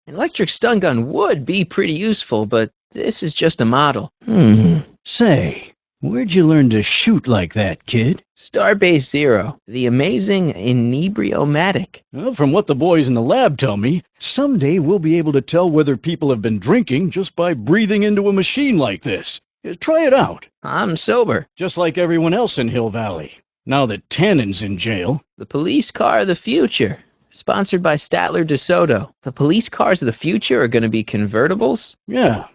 An electric stun gun would be pretty useful, but this is just a model. Say, where'd you learn to shoot like that, kid? Starbase Zero, the amazing inebriomatic. Well, from what the boys in the lab tell me, someday we'll be able to tell whether people have been drinking just by breathing into a machine like this. Try it out. I'm sober. Just like everyone else in Hill Valley. Now that Tannen's in jail. The police car of the future. Sponsored by Statler DeSoto. The police cars of the future are going to be convertibles? Yeah,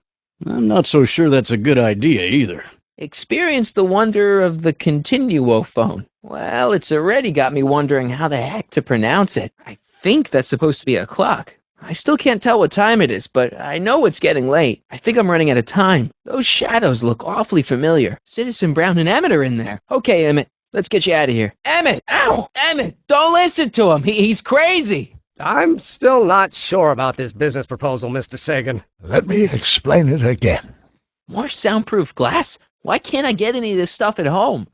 I'm not so sure that's a good idea either. Experience the wonder of the Continuo phone. Well, it's already got me wondering how the heck to pronounce it. I think that's supposed to be a clock. I still can't tell what time it is, but I know it's getting late. I think I'm running out of time. Those shadows look awfully familiar. Citizen Brown and Emmett are in there. Okay, Emmett, let's get you out of here. Emmett! Ow! Emmett, don't listen to him. He's crazy. I'm still not sure about this business proposal, Mr. Sagan. Let me explain it again. More soundproof glass? Why can't I get any of this stuff at home?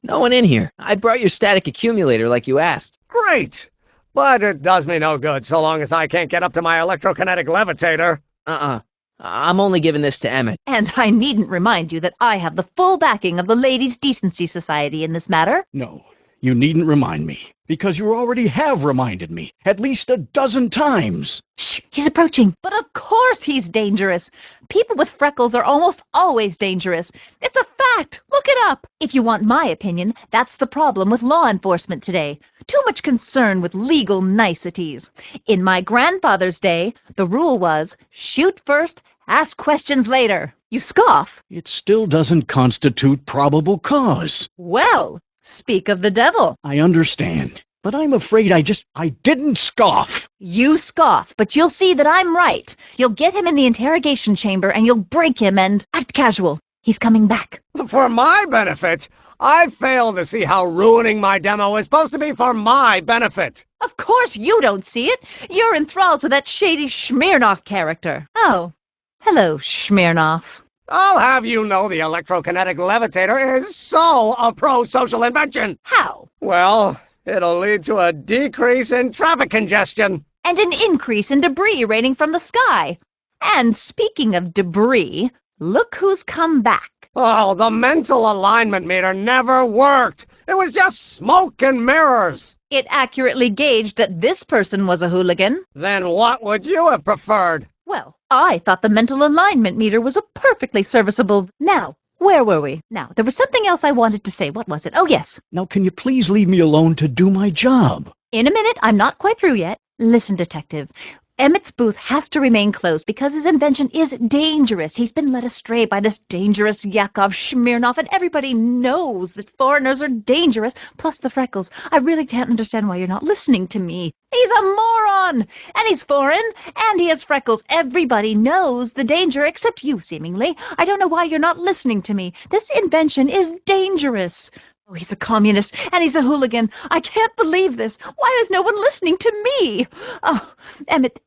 No one in here. I brought your static accumulator like you asked. Great! But it does me no good so long as I can't get up to my electrokinetic levitator. I'm only giving this to Emmett. And I needn't remind you that I have the full backing of the Ladies' Decency Society in this matter. No, you needn't remind me, because you already have reminded me at least a dozen times. Shh, he's approaching. But of course he's dangerous. People with freckles are almost always dangerous. It's a fact. Look it up. If you want my opinion, that's the problem with law enforcement today. Too much concern with legal niceties. In my grandfather's day, the rule was shoot first, ask questions later. You scoff. It still doesn't constitute probable cause. Well, speak of the devil. I understand, but I'm afraid I didn't scoff. You scoff, but you'll see that I'm right. You'll get him in the interrogation chamber and you'll break him and act casual. He's coming back. For my benefit? I fail to see how ruining my demo is supposed to be for my benefit. Of course you don't see it. You're enthralled to that shady Smirnoff character. Oh, hello, Smirnoff. I'll have you know the electrokinetic levitator is so a pro-social invention. How? Well, it'll lead to a decrease in traffic congestion. And an increase in debris raining from the sky. And speaking of debris, look who's come back. Oh, the mental alignment meter never worked. It was just smoke and mirrors. It accurately gauged that this person was a hooligan. Then what would you have preferred? Well, I thought the mental alignment meter was a perfectly serviceable... Now, where were we? Now, there was something else I wanted to say. What was it? Oh, yes. Now, can you please leave me alone to do my job? In a minute. I'm not quite through yet. Listen, Detective. Emmett's booth has to remain closed because his invention is dangerous. He's been led astray by this dangerous Yakov Smirnoff, and everybody knows that foreigners are dangerous, plus the freckles. I really can't understand why you're not listening to me. He's a moron! And he's foreign, and he has freckles. Everybody knows the danger except you, seemingly. I don't know why you're not listening to me. This invention is dangerous. Oh, he's a communist, and he's a hooligan. I can't believe this. Why is no one listening to me? Oh, Emmett,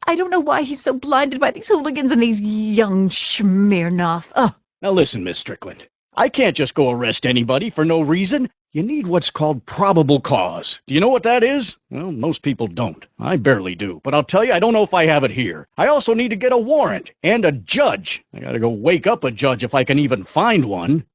I don't know why he's so blinded by these hooligans and these young Smirnoff. Oh. Now listen, Miss Strickland. I can't just go arrest anybody for no reason. You need what's called probable cause. Do you know what that is? Well, most people don't. I barely do. But I'll tell you, I don't know if I have it here. I also need to get a warrant and a judge. I gotta go wake up a judge if I can even find one.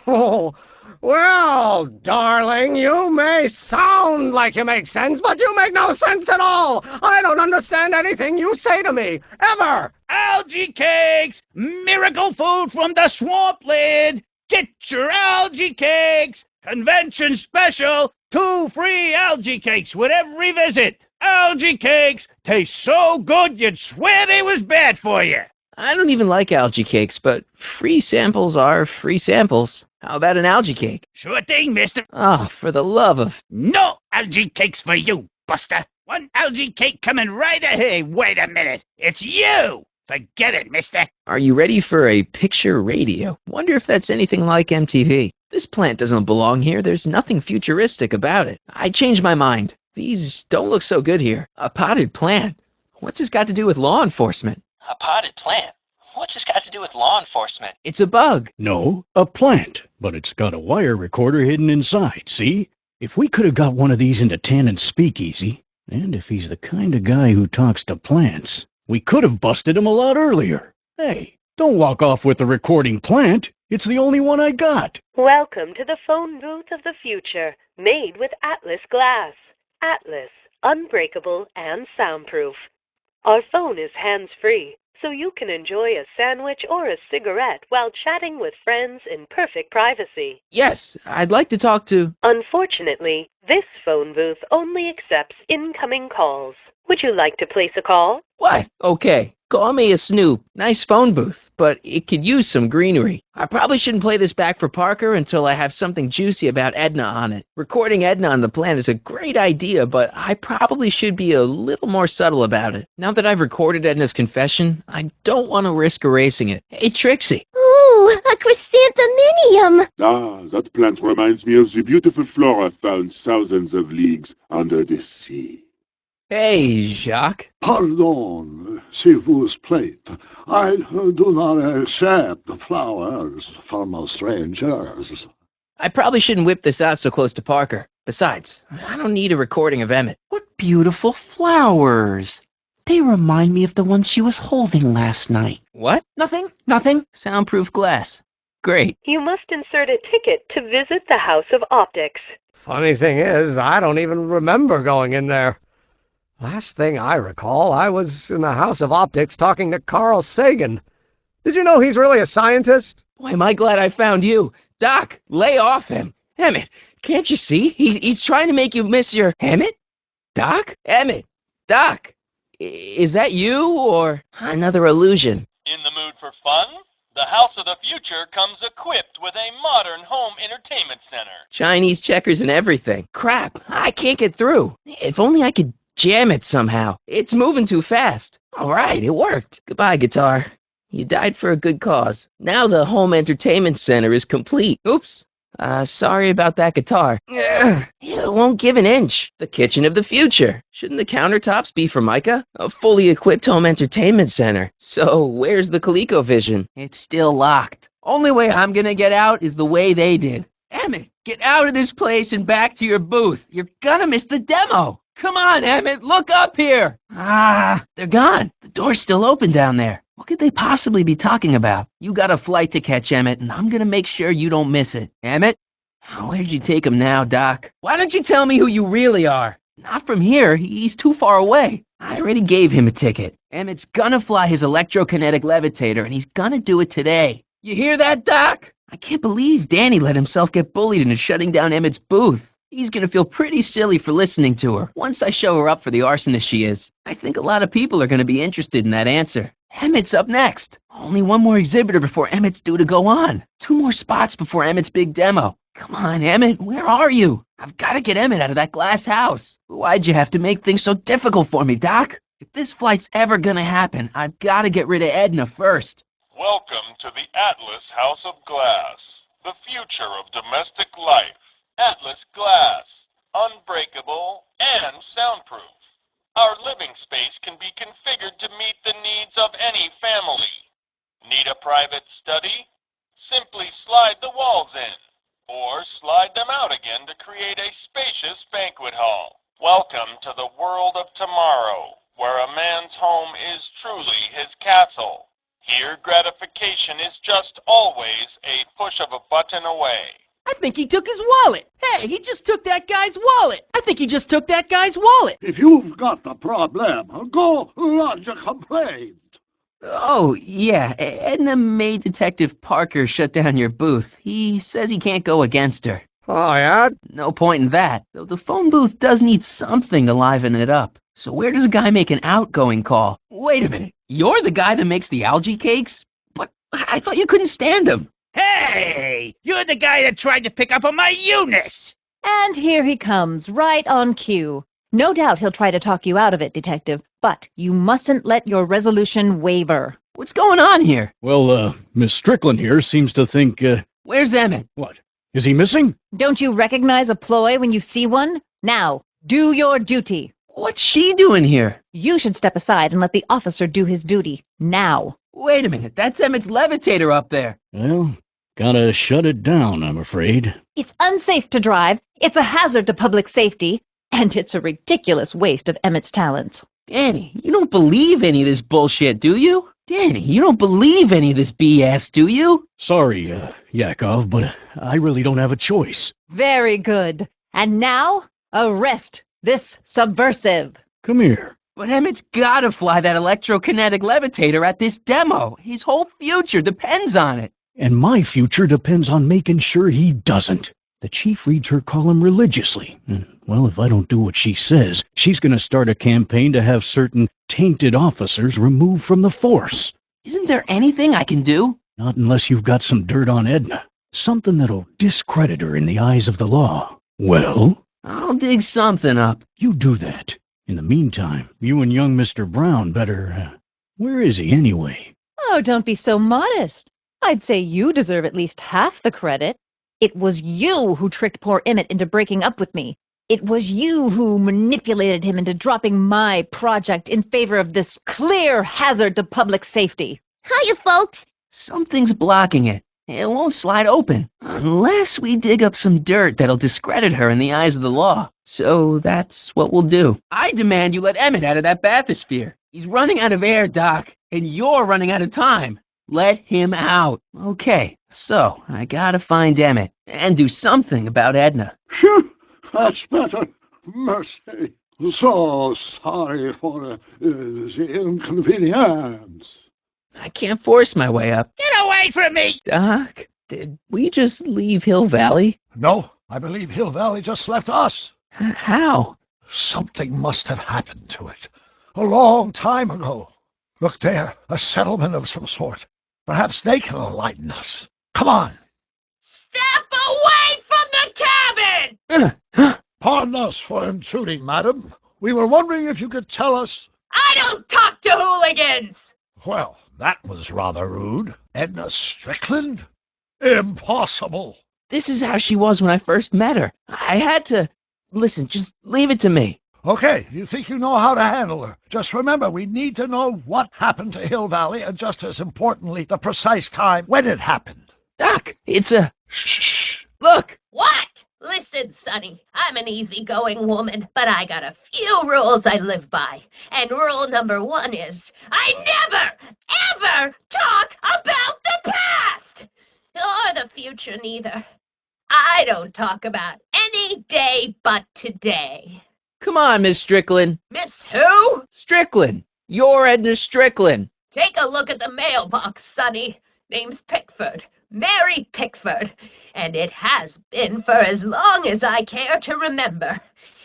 Oh, well, darling, you may sound like you make sense, but you make no sense at all. I don't understand anything you say to me, ever. Algae cakes! Miracle food from the swampland! Get your algae cakes! Convention special! 2 free algae cakes with every visit! Algae cakes taste so good you'd swear they was bad for you! I don't even like algae cakes, but free samples are free samples. How about an algae cake? Sure thing, mister. Oh, for the love of... No algae cakes for you, Buster. One algae cake coming right ahead. Hey, wait a minute. It's you! Forget it, mister. Are you ready for a picture radio? Wonder if that's anything like MTV. This plant doesn't belong here. There's nothing futuristic about it. I changed my mind. These don't look so good here. A potted plant. What's this got to do with law enforcement? A potted plant? What's this got to do with law enforcement? It's a bug. No, a plant. But it's got a wire recorder hidden inside, see? If we could have got one of these into Tannen's speakeasy, and if he's the kind of guy who talks to plants, We could have busted him a lot earlier. Hey, don't walk off with the recording plant. It's the only one I got. Welcome to the phone booth of the future, made with Atlas glass. Atlas, unbreakable and soundproof. Our phone is hands-free, so you can enjoy a sandwich or a cigarette while chatting with friends in perfect privacy. Yes, I'd like to talk to... Unfortunately, this phone booth only accepts incoming calls. Would you like to place a call? What? Okay, call me a snoop. Nice phone booth, but it could use some greenery. I probably shouldn't play this back for Parker until I have something juicy about Edna on it. Recording Edna on the plan is a great idea, but I probably should be a little more subtle about it. Now that I've recorded Edna's confession, I don't want to risk erasing it. Hey, Trixie. Ooh, a chrysanthemum! Ah, that plant reminds me of the beautiful flora found thousands of leagues under the sea. Hey, Jacques. Pardon, s'il vous plaît. I do not accept flowers from strangers. I probably shouldn't whip this out so close to Parker. Besides, I don't need a recording of Emmett. What beautiful flowers. They remind me of the ones she was holding last night. What? Nothing. Soundproof glass. Great. You must insert a ticket to visit the House of Optics. Funny thing is, I don't even remember going in there. Last thing I recall, I was in the House of Optics talking to Carl Sagan. Did you know he's really a scientist? Boy, am I glad I found you. Doc, lay off him. Emmett, can't you see? He's trying to make you miss your... Emmett? Doc? Emmett? Doc? Is that you, or another illusion? In the mood for fun? The House of the Future comes equipped with a modern home entertainment center. Chinese checkers and everything. Crap, I can't get through. If only I could jam it somehow. It's moving too fast. All right, it worked. Goodbye, guitar. You died for a good cause. Now the home entertainment center is complete. Oops. Sorry about that guitar. Ugh, it won't give an inch. The kitchen of the future. Shouldn't the countertops be Formica? A fully equipped home entertainment center. So where's the ColecoVision? It's still locked. Only way I'm gonna get out is the way they did. Emmett, get out of this place and back to your booth. You're gonna miss the demo. Come on, Emmett, look up here. They're gone. The door's still open down there. What could they possibly be talking about? You got a flight to catch, Emmett, and I'm gonna make sure you don't miss it. Emmett? Where'd you take him now, Doc? Why don't you tell me who you really are? Not from here. He's too far away. I already gave him a ticket. Emmett's gonna fly his electrokinetic levitator, and he's gonna do it today. You hear that, Doc? I can't believe Danny let himself get bullied into shutting down Emmett's booth. He's gonna feel pretty silly for listening to her once I show her up for the arsonist she is. I think a lot of people are gonna be interested in that answer. Emmett's up next. Only one more exhibitor before Emmett's due to go on. 2 more spots before Emmett's big demo. Come on, Emmett, where are you? I've gotta get Emmett out of that glass house. Why'd you have to make things so difficult for me, Doc? If this flight's ever gonna happen, I've gotta get rid of Edna first. Welcome to the Atlas House of Glass, the future of domestic life. Atlas Glass, unbreakable and soundproof. Our living space can be configured to meet the needs of any family. Need a private study? Simply slide the walls in, or slide them out again to create a spacious banquet hall. Welcome to the world of tomorrow, where a man's home is truly his castle. Here, gratification is just always a push of a button away. I think he took his wallet. Hey, he just took that guy's wallet. I think he just took that guy's wallet. If you've got the problem, go lodge a complaint. Oh, yeah, Edna made Detective Parker shut down your booth. He says he can't go against her. Oh, yeah? No point in that, though the phone booth does need something to liven it up. So where does a guy make an outgoing call? Wait a minute, you're the guy that makes the algae cakes? But I thought you couldn't stand them. Hey! You're the guy that tried to pick up on my Eunice! And here he comes, right on cue. No doubt he'll try to talk you out of it, Detective, but you mustn't let your resolution waver. What's going on here? Well, Miss Strickland here seems to think, Where's Emmett? What? Is he missing? Don't you recognize a ploy when you see one? Now, do your duty. What's she doing here? You should step aside and let the officer do his duty. Now. Wait a minute, that's Emmett's levitator up there. Well, gotta shut it down, I'm afraid. It's unsafe to drive, it's a hazard to public safety, and it's a ridiculous waste of Emmett's talents. Danny, you don't believe any of this bullshit, do you? Danny, you don't believe any of this BS, do you? Sorry, Yakov, but I really don't have a choice. Very good. And now, arrest this subversive. Come here. But Emmett's gotta fly that electrokinetic levitator at this demo. His whole future depends on it. And my future depends on making sure he doesn't. The chief reads her column religiously. Well, if I don't do what she says, she's going to start a campaign to have certain tainted officers removed from the force. Isn't there anything I can do? Not unless you've got some dirt on Edna. Something that'll discredit her in the eyes of the law. Well? I'll dig something up. You do that. In the meantime, you and young Mr. Brown better... where is he anyway? Oh, don't be so modest. I'd say you deserve at least half the credit. It was you who tricked poor Emmett into breaking up with me. It was you who manipulated him into dropping my project in favor of this clear hazard to public safety. Hiya, folks. Something's blocking it. It won't slide open. Unless we dig up some dirt that'll discredit her in the eyes of the law. So that's what we'll do. I demand you let Emmett out of that bathysphere. He's running out of air, Doc, and you're running out of time. Let him out. Okay, so I gotta find Emmett and do something about Edna. Phew, that's better. Mercy. So sorry for the inconvenience. I can't force my way up. Get away from me! Doc, did we just leave Hill Valley? No, I believe Hill Valley just left us. How? Something must have happened to it. A long time ago. Look there, a settlement of some sort. Perhaps they can enlighten us. Come on. Step away from the cabin! Pardon us for intruding, madam. We were wondering if you could tell us... I don't talk to hooligans! Well, that was rather rude. Edna Strickland? Impossible. This is how she was when I first met her. I had to... Listen, just leave it to me. Okay, you think you know how to handle her. Just remember, we need to know what happened to Hill Valley, and just as importantly, the precise time when it happened. Doc, it's a... Shh. Look! What? Listen, Sonny, I'm an easygoing woman, but I got a few rules I live by. And rule number 1 is, I never, ever talk about the past! Or the future, neither. I don't talk about any day but today. Come on, Miss Strickland. Miss who? Strickland. You're Edna Strickland. Take a look at the mailbox, Sonny. Name's Pickford. Mary Pickford. And it has been for as long as I care to remember.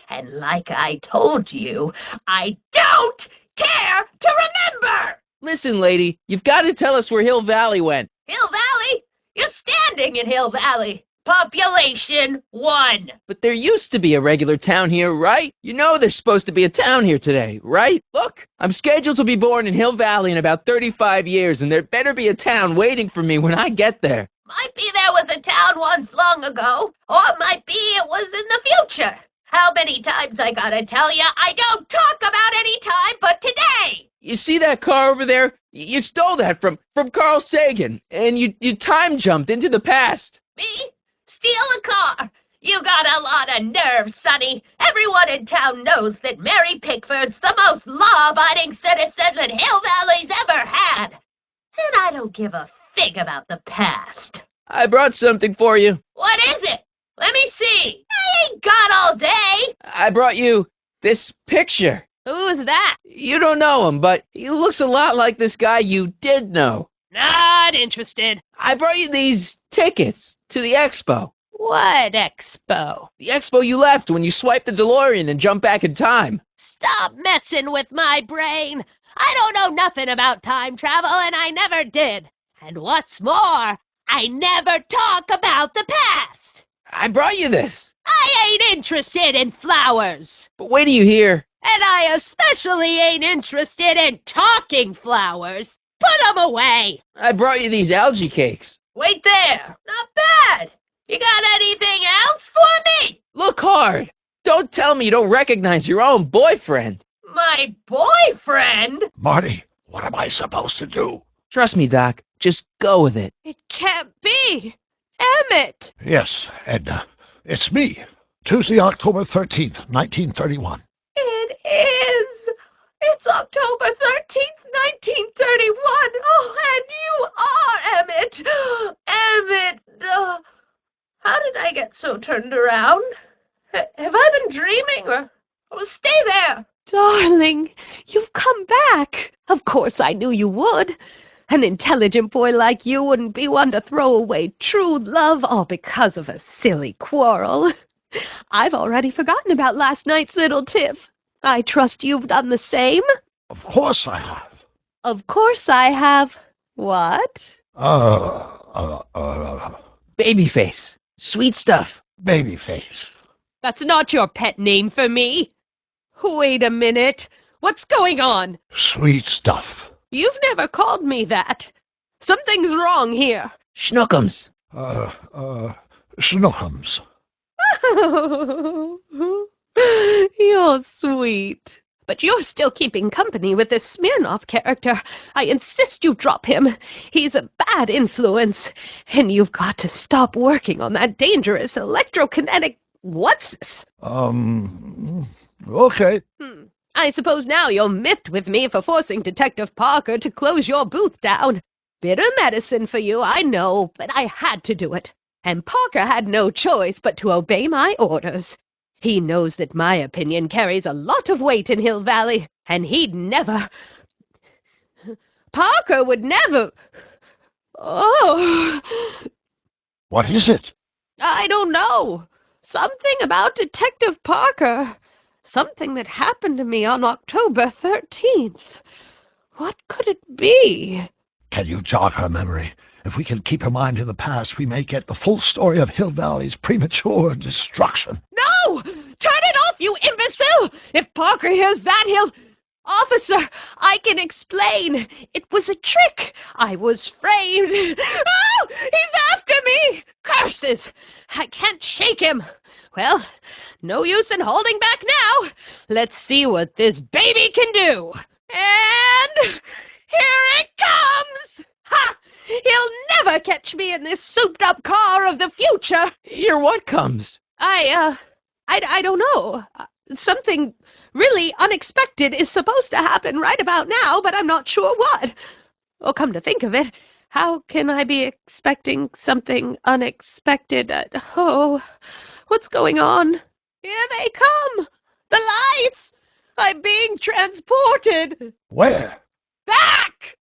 And like I told you, I don't care to remember! Listen, lady, you've got to tell us where Hill Valley went. Hill Valley? You're standing in Hill Valley. Population 1. But there used to be a regular town here, right? You know there's supposed to be a town here today, right? Look, I'm scheduled to be born in Hill Valley in about 35 years, and there better be a town waiting for me when I get there. Might be there was a town once long ago, or might be it was in the future. How many times I gotta tell you I don't talk about any time but today? You see that car over there? You stole that from Carl Sagan, and you time jumped into the past. Me? Steal a car? You got a lot of nerve, Sonny. Everyone in town knows that Mary Pickford's the most law-abiding citizen that Hill Valley's ever had. And I don't give a fig about the past. I brought something for you. What is it? Let me see. I ain't got all day. I brought you this picture. Who's that? You don't know him, but he looks a lot like this guy you did know. Not interested. I brought you these tickets to the expo. What expo? The expo you left when you swiped the DeLorean and jumped back in time. Stop messing with my brain. I don't know nothing about time travel, and I never did. And what's more, I never talk about the past. I brought you this. I ain't interested in flowers. But wait till you hear. And I especially ain't interested in talking flowers. Put 'em away. I brought you these algae cakes. Wait there. Not bad. You got anything else for me? Look hard. Don't tell me you don't recognize your own boyfriend. My boyfriend? Marty, what am I supposed to do? Trust me, Doc. Just go with it. It can't be. Emmett. Yes, Edna. It's me. Tuesday, October 13th, 1931. It is. It's It's October 13th, 1931. Oh, and you are Emmett. Emmett. How did I get so turned around? Have I been dreaming or... Oh, stay there. Darling, you've come back. Of course I knew you would. An intelligent boy like you wouldn't be one to throw away true love all because of a silly quarrel. I've already forgotten about last night's little tiff. I trust you've done the same? Of course I have. Of course I have. What? Babyface. Sweet stuff. Babyface. That's not your pet name for me. Wait a minute. What's going on? Sweet stuff. You've never called me that. Something's wrong here. Schnookums. Snookums. You're sweet. But you're still keeping company with this Smirnoff character. I insist you drop him. He's a bad influence. And you've got to stop working on that dangerous electrokinetic... What's this? Okay. I suppose now you're miffed with me for forcing Detective Parker to close your booth down. Bitter medicine for you, I know, but I had to do it. And Parker had no choice but to obey my orders. He knows that my opinion carries a lot of weight in Hill Valley, and he'd never... Parker would never... Oh... What is it? I don't know. Something about Detective Parker. Something that happened to me on October 13th. What could it be? Can you jog her memory? If we can keep her mind in the past, we may get the full story of Hill Valley's premature destruction. No! Turn it off, you imbecile! If Parker hears that, he'll... Officer, I can explain. It was a trick. I was framed. Oh, he's after me! Curses! I can't shake him. Well, no use in holding back now. Let's see what this baby can do. And here it comes! Ha! He'll never catch me in this souped-up car of the future. Your what comes? I don't know. Something really unexpected is supposed to happen right about now, but I'm not sure what. Oh, come to think of it, how can I be expecting something unexpected? Oh, what's going on? Here they come! The lights! I'm being transported! Where? Back!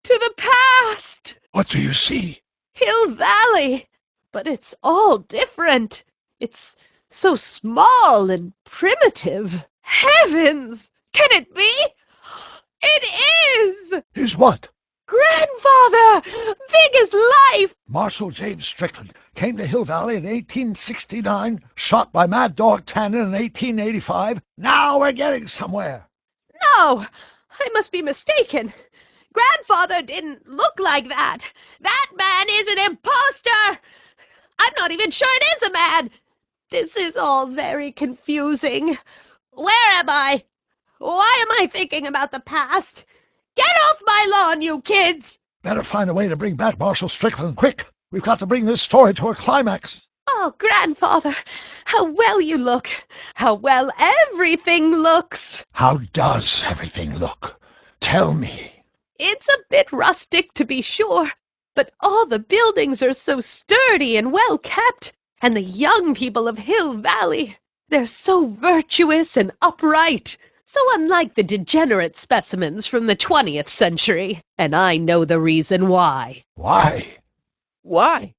To the past! What do you see? Hill Valley! But it's all different. It's so small and primitive. Heavens! Can it be? It is! Is what? Grandfather! Big as life! Marshal James Strickland came to Hill Valley in 1869, shot by Mad Dog Tannen in 1885. Now we're getting somewhere. No! I must be mistaken. Grandfather didn't look like that. That man is an imposter! I'm not even sure it is a man. This is all very confusing. Where am I? Why am I thinking about the past? Get off my lawn, you kids! Better find a way to bring back Marshal Strickland quick. We've got to bring this story to a climax. Oh, Grandfather, how well you look. How well everything looks. How does everything look? Tell me. It's a bit rustic, to be sure, but all the buildings are so sturdy and well kept, and the young people of Hill Valley, they're so virtuous and upright, so unlike the degenerate specimens from the 20th century, and I know the reason why. Why? Why?